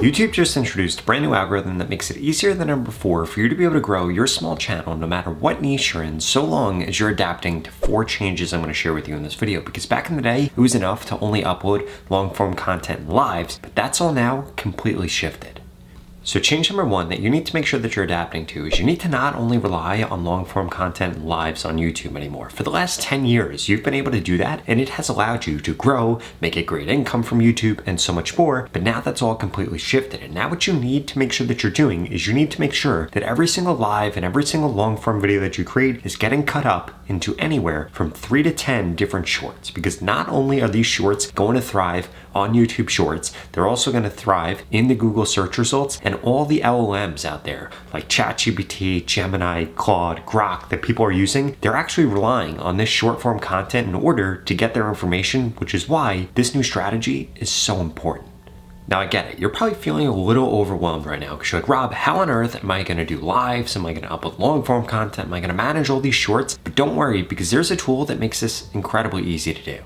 YouTube just introduced a brand new algorithm that makes it easier than ever before for you to be able to grow your small channel no matter what niche you're in, so long as you're adapting to 4 changes I'm going to share with you in this video. Because back in the day, it was enough to only upload long-form content and lives, but that's all now completely shifted. So change number 1 that you need to make sure that you're adapting to is you need to not only rely on long-form content and lives on YouTube anymore. For the last 10 years, you've been able to do that, and it has allowed you to grow, make a great income from YouTube, and so much more. But now that's all completely shifted. And now what you need to make sure that you're doing is you need to make sure that every single live and every single long-form video that you create is getting cut up into anywhere from 3 to 10 different shorts. Because not only are these shorts going to thrive on YouTube Shorts, they're also going to thrive in the Google search results, and all the LLMs out there like ChatGPT, Gemini, Claude, Grok that people are using, they're actually relying on this short form content in order to get their information, which is why this new strategy is so important. Now I get it, you're probably feeling a little overwhelmed right now because you're like, Rob, how on earth am I going to do lives? Am I going to upload long form content? Am I going to manage all these shorts? But don't worry, because there's a tool that makes this incredibly easy to do.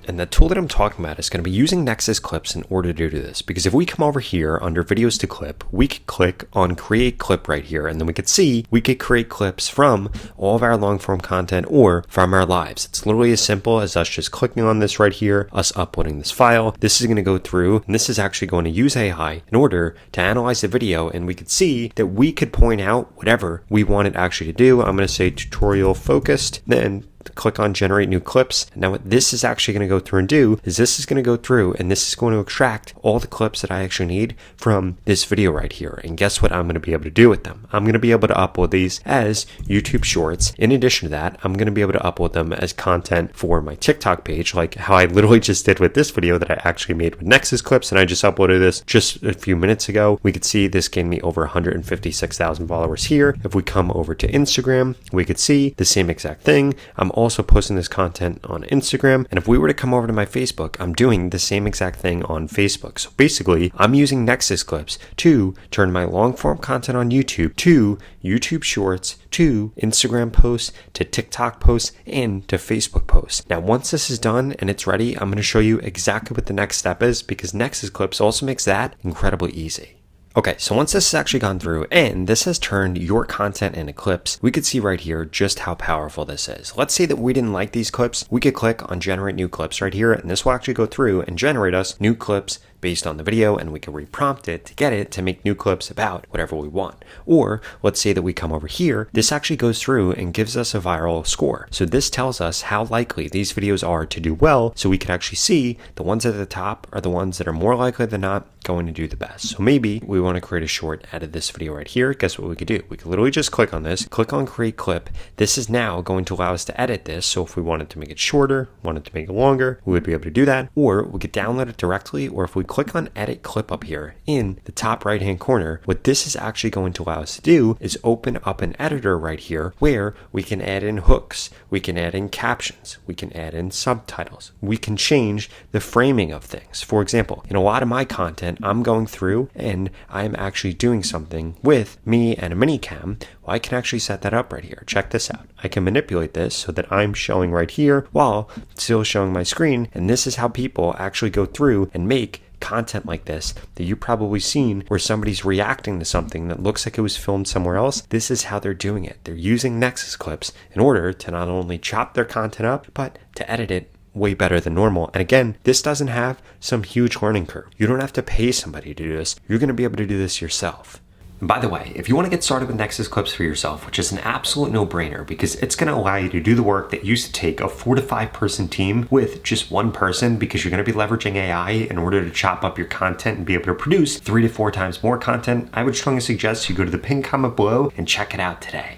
And the tool that I'm talking about is going to be using Nexus clips in order to do this. Because if we come over here under videos to clip, we could click on create clip right here. And then we could see we could create clips from all of our long form content or from our lives. It's literally as simple as us just clicking on this right here, us uploading this file. This is going to go through, and this is actually going to use AI in order to analyze the video. And we could see that we could point out whatever we want it actually to do. I'm going to say tutorial focused, then click on generate new clips. And now what this is actually going to go through and do is this is going to go through and this is going to extract all the clips that I actually need from this video right here. And guess what I'm going to be able to do with them? I'm going to be able to upload these as YouTube Shorts. In addition to that, I'm going to be able to upload them as content for my TikTok page, like how I literally just did with this video that I actually made with Nexus clips. And I just uploaded this just a few minutes ago. We could see this gained me over 156,000 followers here. If we come over to Instagram, we could see the same exact thing. I'm also posting this content on Instagram. And if we were to come over to my Facebook, I'm doing the same exact thing on Facebook. So basically, I'm using Nexus clips to turn my long form content on YouTube to YouTube Shorts, to Instagram posts, to TikTok posts, and to Facebook posts. Now, once this is done and it's ready, I'm going to show you exactly what the next step is, because Nexus clips also makes that incredibly easy. Okay, so once this has actually gone through and this has turned your content into clips, we could see right here just how powerful this is. Let's say that we didn't like these clips. We could click on generate new clips right here, and this will actually go through and generate us new clips based on the video, and we can reprompt it to get it to make new clips about whatever we want. Or let's say that we come over here, this actually goes through and gives us a viral score. So this tells us how likely these videos are to do well, so we can actually see the ones at the top are the ones that are more likely than not going to do the best. So maybe we want to create a short out of this video right here. Guess what we could do? We could literally just click on this, click on create clip. This is now going to allow us to edit this. So if we wanted to make it shorter, wanted to make it longer, we would be able to do that. Or we could download it directly, or if we click on edit clip up here in the top right hand corner, what this is actually going to allow us to do is open up an editor right here where we can add in hooks, we can add in captions, we can add in subtitles, we can change the framing of things. For example, in a lot of my content, I'm going through and I'm actually doing something with me and a mini cam. Well, I can actually set that up right here. Check this out. I can manipulate this so that I'm showing right here while still showing my screen. And this is how people actually go through and make content like this that you've probably seen where somebody's reacting to something that looks like it was filmed somewhere else. This is how they're doing it. They're using Nexus clips in order to not only chop their content up, but to edit it way better than normal. And again, this doesn't have some huge learning curve. You don't have to pay somebody to do this. You're going to be able to do this yourself. And by the way, if you want to get started with Nexus clips for yourself, which is an absolute no-brainer because it's going to allow you to do the work that used to take a 4 to 5 person team with just one person, because you're going to be leveraging AI in order to chop up your content and be able to produce 3 to 4 times more content, I would strongly suggest you go to the pinned comment below and check it out today.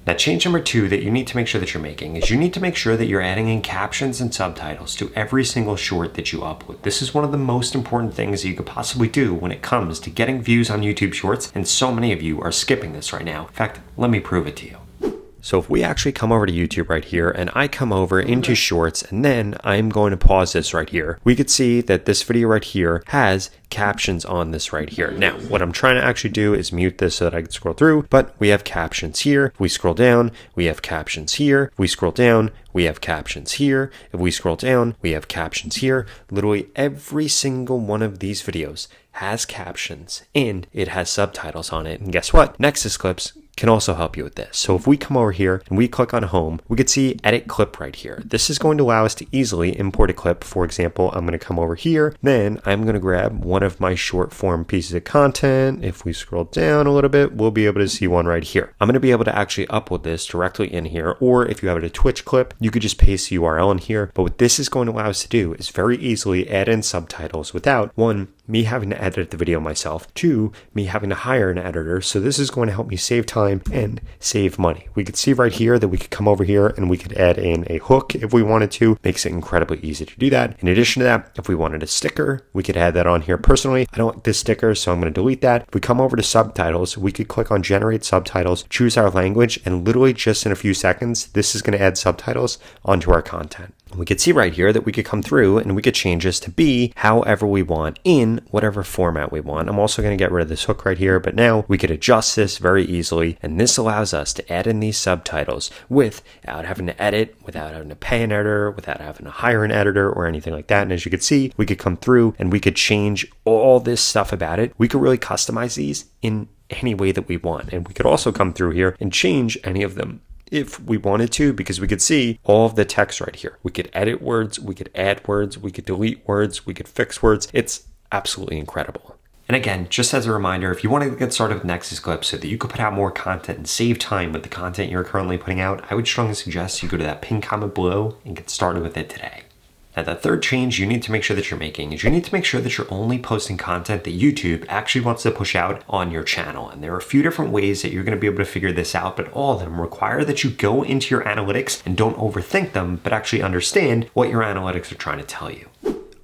Now, change number 2 that you need to make sure that you're making is you need to make sure that you're adding in captions and subtitles to every single short that you upload. This is one of the most important things that you could possibly do when it comes to getting views on YouTube Shorts, and so many of you are skipping this right now. In fact, let me prove it to you. So if we actually come over to YouTube right here and I come over into shorts and then I'm going to pause this right here, we could see that this video right here has captions on this right here. Now, what I'm trying to actually do is mute this so that I can scroll through, but we have captions here. If we scroll down, we have captions here. If we scroll down, we have captions here. If we scroll down, we have captions here. Literally every single one of these videos has captions and it has subtitles on it. And guess what? Nexus Clips can also help you with this. So if we come over here and we click on home, we could see edit clip right here. This is going to allow us to easily import a clip. For example, I'm going to come over here, then I'm going to grab one of my short form pieces of content. If we scroll down a little bit, we'll be able to see one right here. I'm going to be able to actually upload this directly in here, or if you have a Twitch clip, you could just paste the URL in here. But what this is going to allow us to do is very easily add in subtitles without, one, me having to edit the video myself, two, me having to hire an editor. So this is going to help me save time and save money. We could see right here that we could come over here and we could add in a hook if we wanted to. Makes it incredibly easy to do that. In addition to that, if we wanted a sticker, we could add that on here. Personally, I don't like this sticker, so I'm going to delete that. If we come over to subtitles, we could click on generate subtitles, choose our language, and literally just in a few seconds, this is going to add subtitles onto our content. We could see right here that we could come through and we could change this to be however we want in whatever format we want. I'm also going to get rid of this hook right here, but now we could adjust this very easily. And this allows us to add in these subtitles without having to edit, without having to pay an editor, without having to hire an editor or anything like that. And as you can see, we could come through and we could change all this stuff about it. We could really customize these in any way that we want. And we could also come through here and change any of them if we wanted to, because we could see all of the text right here. We could edit words, we could add words, we could delete words, we could fix words. It's absolutely incredible. And again, just as a reminder, if you want to get started with Nexus Clips so that you could put out more content and save time with the content you're currently putting out, I would strongly suggest you go to that pinned comment below and get started with it today. Now, the third change you need to make sure that you're making is you need to make sure that you're only posting content that YouTube actually wants to push out on your channel. And there are a few different ways that you're going to be able to figure this out, but all of them require that you go into your analytics and don't overthink them, but actually understand what your analytics are trying to tell you.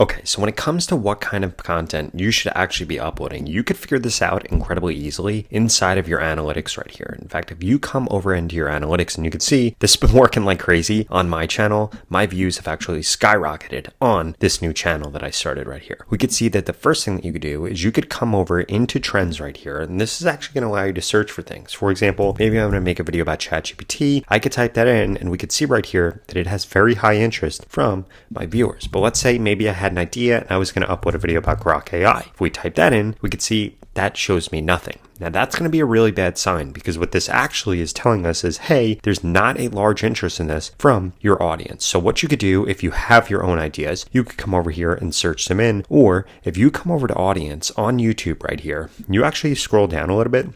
Okay, so when it comes to what kind of content you should actually be uploading, you could figure this out incredibly easily inside of your analytics right here. In fact, if you come over into your analytics and you can see this has been working like crazy on my channel, my views have actually skyrocketed on this new channel that I started right here. We could see that the first thing that you could do is you could come over into trends right here, and this is actually going to allow you to search for things. For example, maybe I'm going to make a video about ChatGPT. I could type that in and we could see right here that it has very high interest from my viewers. But let's say maybe I had an idea and I was going to upload a video about Grok AI. If we type that in, we could see that shows me nothing. Now that's going to be a really bad sign, because what this actually is telling us is, hey, there's not a large interest in this from your audience. So what you could do if you have your own ideas, you could come over here and search them in, or if you come over to audience on YouTube right here, you actually scroll down a little bit.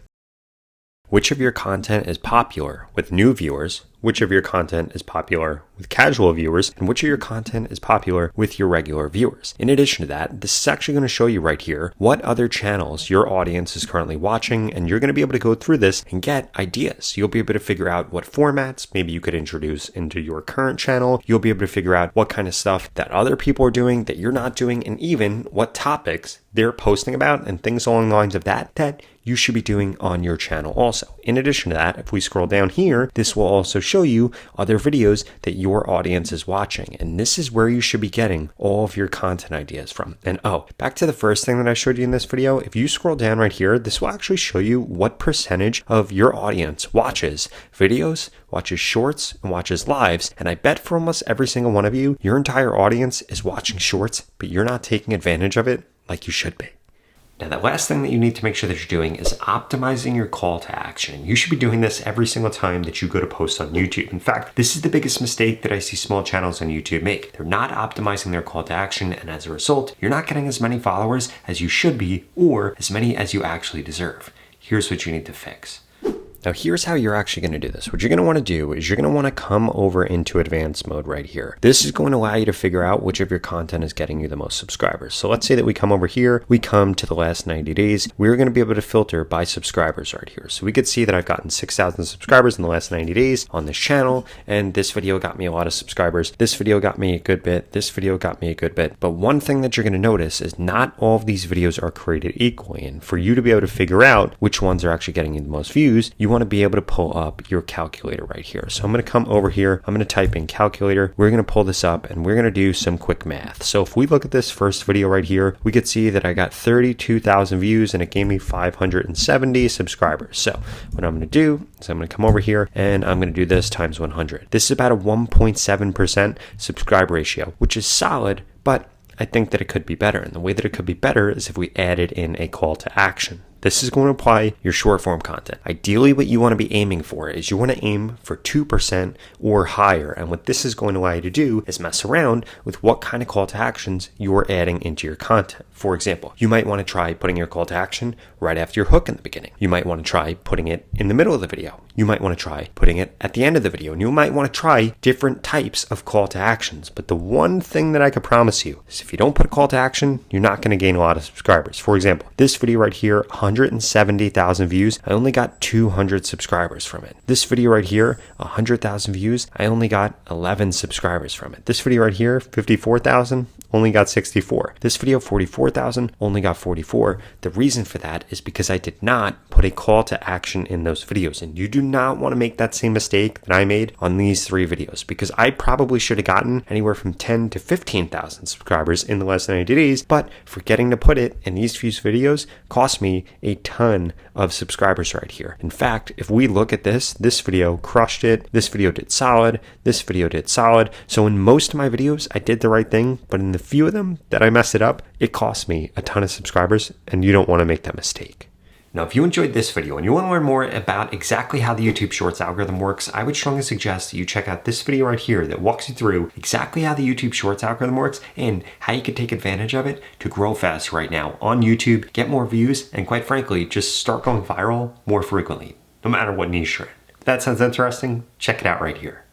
Which of your content is popular with new viewers? Which of your content is popular with casual viewers? And which of your content is popular with your regular viewers? In addition to that, this is actually going to show you right here what other channels your audience is currently watching, and you're going to be able to go through this and get ideas. You'll be able to figure out what formats maybe you could introduce into your current channel. You'll be able to figure out what kind of stuff that other people are doing that you're not doing, and even what topics they're posting about and things along the lines of that you should be doing on your channel also. In addition to that, if we scroll down here, this will also show you other videos that your audience is watching. And this is where you should be getting all of your content ideas from. And back to the first thing that I showed you in this video, if you scroll down right here, this will actually show you what percentage of your audience watches videos, watches shorts, and watches lives. And I bet for almost every single one of you, your entire audience is watching shorts, but you're not taking advantage of it like you should be. Now, the last thing that you need to make sure that you're doing is optimizing your call to action. You should be doing this every single time that you go to post on YouTube. In fact, this is the biggest mistake that I see small channels on YouTube make. They're not optimizing their call to action, and as a result, you're not getting as many followers as you should be, or as many as you actually deserve. Here's what you need to fix. Now, here's how you're actually going to do this. What you're going to want to do is you're going to want to come over into advanced mode right here. This is going to allow you to figure out which of your content is getting you the most subscribers. So let's say that we come over here, we come to the last 90 days. We're going to be able to filter by subscribers right here. So we could see that I've gotten 6,000 subscribers in the last 90 days on this channel. And this video got me a lot of subscribers. This video got me a good bit. This video got me a good bit. But one thing that you're going to notice is not all of these videos are created equally. And for you to be able to figure out which ones are actually getting you the most views, you want to be able to pull up your calculator right here. So I'm going to come over here. I'm going to type in calculator. We're going to pull this up and we're going to do some quick math. So if we look at this first video right here, we could see that I got 32,000 views and it gave me 570 subscribers. So what I'm going to do is I'm going to come over here and I'm going to do this times 100. This is about a 1.7% subscriber ratio, which is solid, but I think that it could be better. And the way that it could be better is if we added in a call to action. This is going to apply your short form content. Ideally, what you want to be aiming for is you want to aim for 2% or higher. And what this is going to allow you to do is mess around with what kind of call to actions you're adding into your content. For example, you might want to try putting your call to action right after your hook in the beginning. You might want to try putting it in the middle of the video. You might want to try putting it at the end of the video. And you might want to try different types of call to actions. But the one thing that I could promise you is if you don't put a call to action, you're not going to gain a lot of subscribers. For example, this video right here, 170,000 views, I only got 200 subscribers from it. This video right here, 100,000 views, I only got 11 subscribers from it. This video right here, 54,000, only got 64. This video, 44,000, only got 44. The reason for that is because I did not put a call to action in those videos. And you do not want to make that same mistake that I made on these 3 videos, because I probably should have gotten anywhere from 10 to 15,000 subscribers in the last 90 days, but forgetting to put it in these few videos cost me a ton of subscribers right here. In fact, if we look at this video crushed it. This video did solid. This video did solid. So in most of my videos, I did the right thing, but in the few of them that I messed it up, it cost me a ton of subscribers, and you don't want to make that mistake. Now, if you enjoyed this video and you want to learn more about exactly how the YouTube Shorts algorithm works, I would strongly suggest that you check out this video right here that walks you through exactly how the YouTube Shorts algorithm works and how you can take advantage of it to grow fast right now on YouTube, get more views, and quite frankly, just start going viral more frequently, no matter what niche you're in. If that sounds interesting, check it out right here.